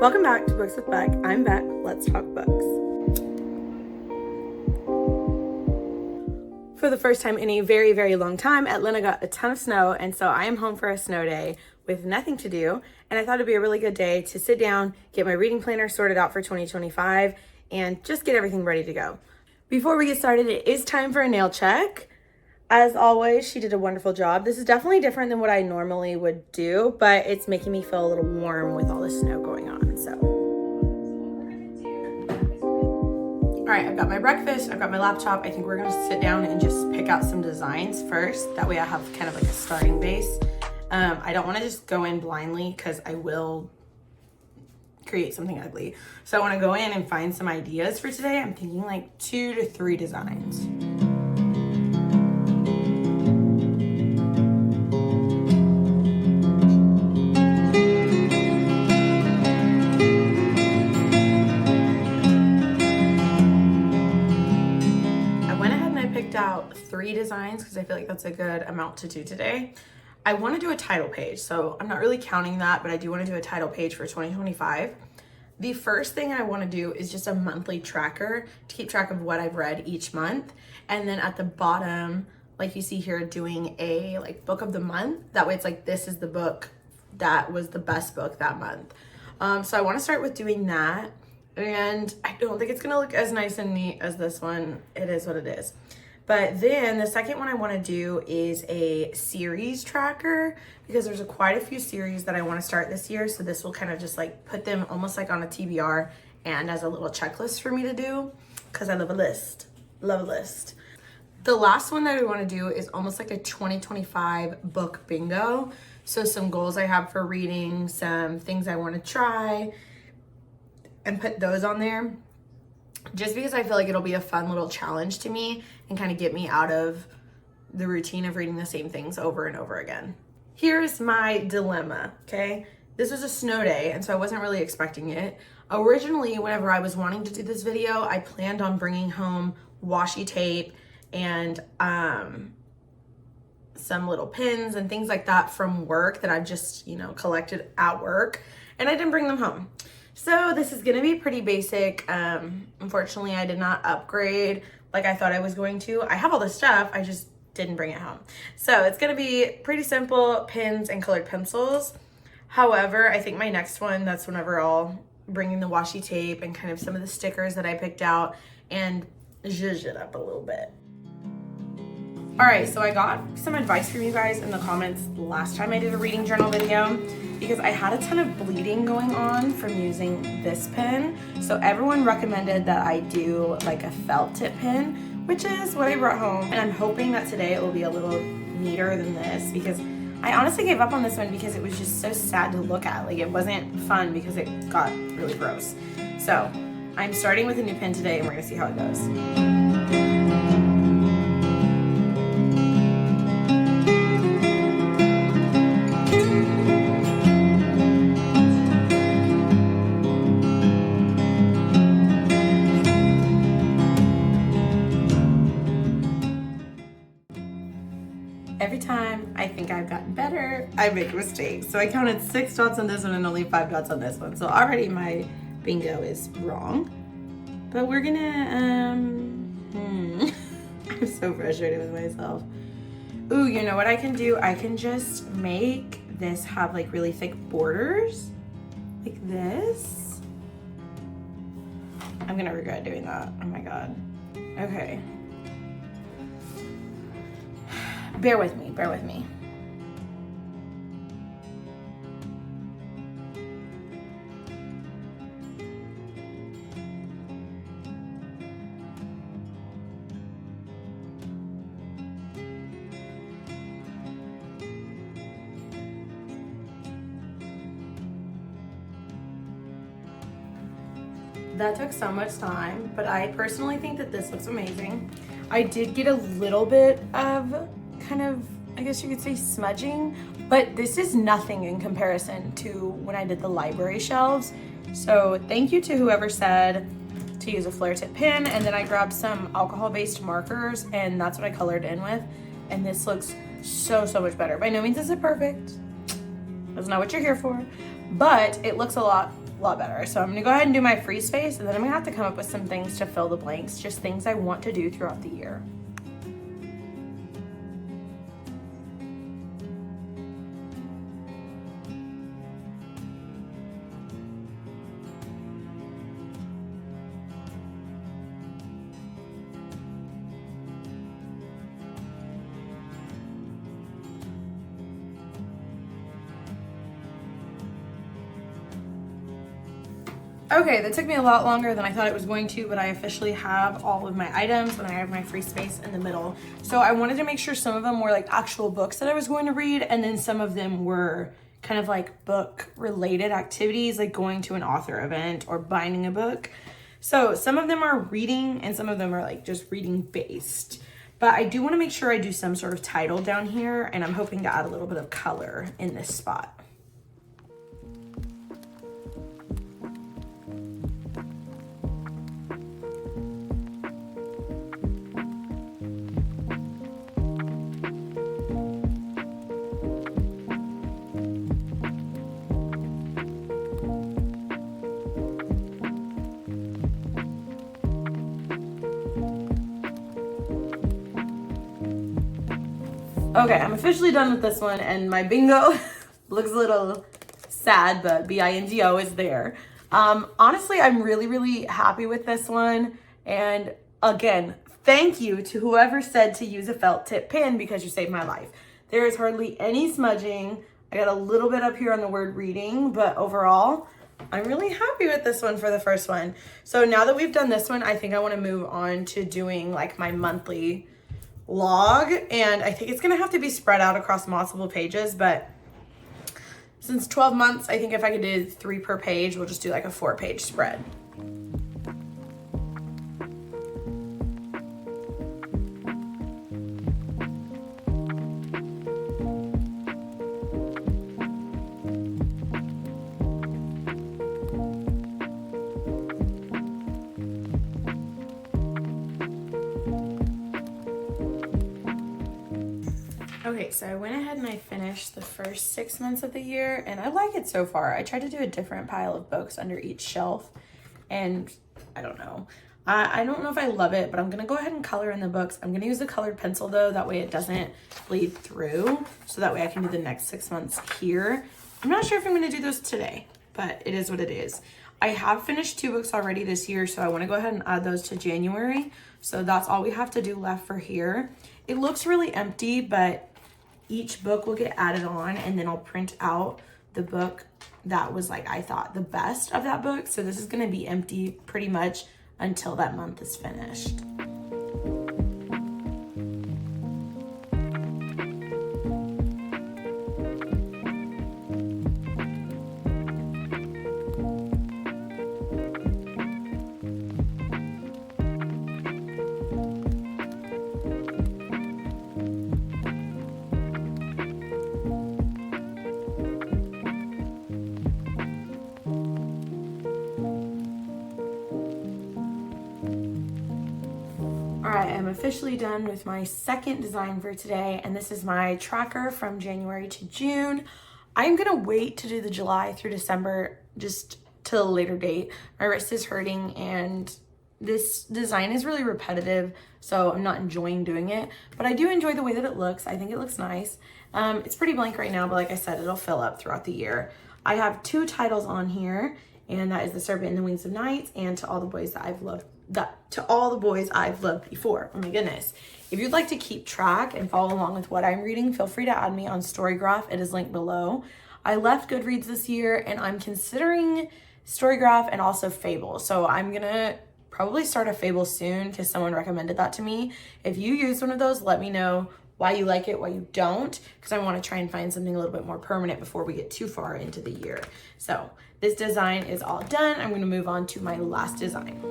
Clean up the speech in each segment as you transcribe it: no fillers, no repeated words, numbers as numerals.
Welcome back to Books with Beck. I'm Beck. Let's talk books. For the first time in a very, very long time, Atlanta got a ton of snow, and so I am home for a snow day with nothing to do, and I thought it'd be a really good day to sit down, get my reading planner sorted out for 2025, and just get everything ready to go. Before we get started, it is time for a nail check. As always, she did a wonderful job. This is definitely different than what I normally would do, but it's making me feel a little warm with all the snow going on, so. All right, I've got my breakfast, I've got my laptop. I think we're gonna sit down and just pick out some designs first. That way I have kind of like a starting base. I don't wanna just go in blindly because I will create something ugly. So I wanna go in and find some ideas for today. I'm thinking like 2 to 3 designs. Out 3 designs because I feel like that's a good amount to do today. I want to do a title page, so I'm not really counting that, but I do want to do a title page for 2025. The first thing I want to do is just a monthly tracker to keep track of what I've read each month, and then at the bottom, like you see here, doing a like book of the month. That way it's like, this is the book that was the best book that month. So I want to start with doing that, and I don't think it's gonna look as nice and neat as this one. It is what it is. But then the second one I want to do is a series tracker, because there's quite a few series that I want to start this year. So this will kind of just like put them almost like on a TBR and as a little checklist for me to do, because I love a list. Love a list. The last one that I want to do is almost like a 2025 book bingo. So some goals I have for reading, some things I want to try, and put those on there. Just because I feel like it'll be a fun little challenge to me and kind of get me out of the routine of reading the same things over and over again. Here's my dilemma, okay? This was a snow day, and so I wasn't really expecting it. Originally, whenever I was wanting to do this video, I planned on bringing home washi tape and some little pins and things like that from work that I just, collected at work, and I didn't bring them home. So this is gonna be pretty basic. Unfortunately, I did not upgrade like I thought I was going to. I have all this stuff, I just didn't bring it home. So it's gonna be pretty simple, pins and colored pencils. However, I think my next one, that's whenever I'll bring in the washi tape and kind of some of the stickers that I picked out and zhuzh it up a little bit. All right, so I got some advice from you guys in the comments last time I did a reading journal video, because I had a ton of bleeding going on from using this pen. So everyone recommended that I do like a felt tip pen, which is what I brought home. And I'm hoping that today it will be a little neater than this, because I honestly gave up on this one because it was just so sad to look at. Like, it wasn't fun because it got really gross. So I'm starting with a new pen today and we're gonna see how it goes. Every time I think I've gotten better, I make a mistake. So I counted 6 dots on this one and only 5 dots on this one. So already my bingo is wrong. But we're gonna, I'm so frustrated with myself. Ooh, you know what I can do? I can just make this have like really thick borders, like this. I'm gonna regret doing that, oh my God. Okay. Bear with me, bear with me. That took so much time, but I personally think that this looks amazing. I did get a little bit of kind of, I guess you could say, smudging, but this is nothing in comparison to when I did the library shelves. So thank you to whoever said to use a flare tip pen, and then I grabbed some alcohol-based markers and that's what I colored in with, and this looks so much better. By no means is it perfect. That's not what you're here for, but it looks a lot lot better. So I'm gonna go ahead and do my free space, and then I'm gonna have to come up with some things to fill the blanks, just things I want to do throughout the year. Okay, that took me a lot longer than I thought it was going to, but I officially have all of my items and I have my free space in the middle. So I wanted to make sure some of them were like actual books that I was going to read, and then some of them were kind of like book related activities, like going to an author event or binding a book. So some of them are reading and some of them are like just reading based. But I do want to make sure I do some sort of title down here, and I'm hoping to add a little bit of color in this spot. Okay, I'm officially done with this one, and my bingo looks a little sad, but B-I-N-G-O is there. Honestly, I'm really, really happy with this one. And again, thank you to whoever said to use a felt tip pen because you saved my life. There is hardly any smudging. I got a little bit up here on the word reading, but overall, I'm really happy with this one for the first one. So now that we've done this one, I think I want to move on to doing like my monthly log, and I think it's gonna have to be spread out across multiple pages, but since 12 months, I think if I could do 3 per page, we'll just do like a 4-page spread. Okay, so I went ahead and I finished the first 6 months of the year, and I like it so far. I tried to do a different pile of books under each shelf, and I don't know. I don't know if I love it, but I'm gonna go ahead and color in the books. I'm gonna use a colored pencil though, that way it doesn't bleed through, so that way I can do the next 6 months here. I'm not sure if I'm gonna do those today, but it is what it is. I have finished 2 books already this year, so I wanna go ahead and add those to January. So that's all we have to do left for here. It looks really empty, but each book will get added on, and then I'll print out the book that was like I thought the best of that book. So this is going to be empty pretty much until that month is finished. Alright, I'm officially done with my second design for today, and this is my tracker from January to June. I'm gonna wait to do the July through December just till a later date. My wrist is hurting and this design is really repetitive, so I'm not enjoying doing it, but I do enjoy the way that it looks. I think it looks nice. It's pretty blank right now, but like I said, it'll fill up throughout the year. I have 2 titles on here, and that is The Serpent and the Wings of Night and To All the Boys That I've Loved. To All the Boys I've Loved Before. Oh my goodness. If you'd like to keep track and follow along with what I'm reading, feel free to add me on StoryGraph. It is linked below. I left Goodreads this year, and I'm considering StoryGraph and also Fable. So I'm gonna probably start a Fable soon because someone recommended that to me. If you use one of those, let me know why you like it, why you don't, because I want to try and find something a little bit more permanent before we get too far into the year. So this design is all done. I'm going to move on to my last design.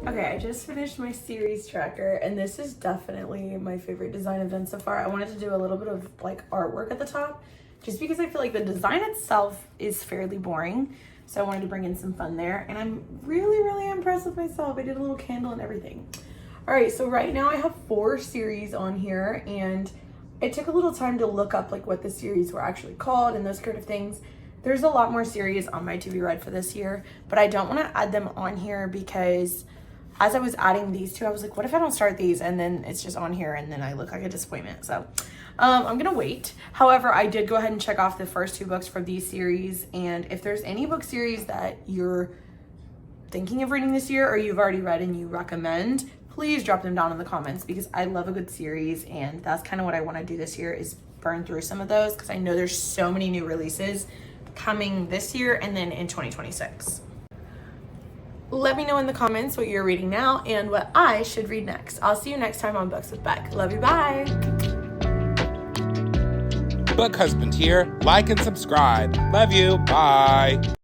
Okay, I just finished my series tracker, and this is definitely my favorite design I've done so far. I wanted to do a little bit of like artwork at the top, just because I feel like the design itself is fairly boring. So I wanted to bring in some fun there, and I'm really, really impressed with myself. I did a little candle and everything. All right, so right now I have 4 series on here, and it took a little time to look up like what the series were actually called and those kind of things. There's a lot more series on my to be read for this year, but I don't want to add them on here because as I was adding these two, I was like, what if I don't start these and then it's just on here and then I look like a disappointment? So I'm gonna wait. However, I did go ahead and check off the first 2 books for these series, and if there's any book series that you're thinking of reading this year or you've already read and you recommend, please drop them down in the comments, because I love a good series, and that's kind of what I want to do this year, is burn through some of those, because I know there's so many new releases coming this year and then in 2026. Let me know in the comments what you're reading now and what I should read next. I'll see you next time on Books with Beck. Love you, bye. Book Husband here. Like and subscribe. Love you. Bye.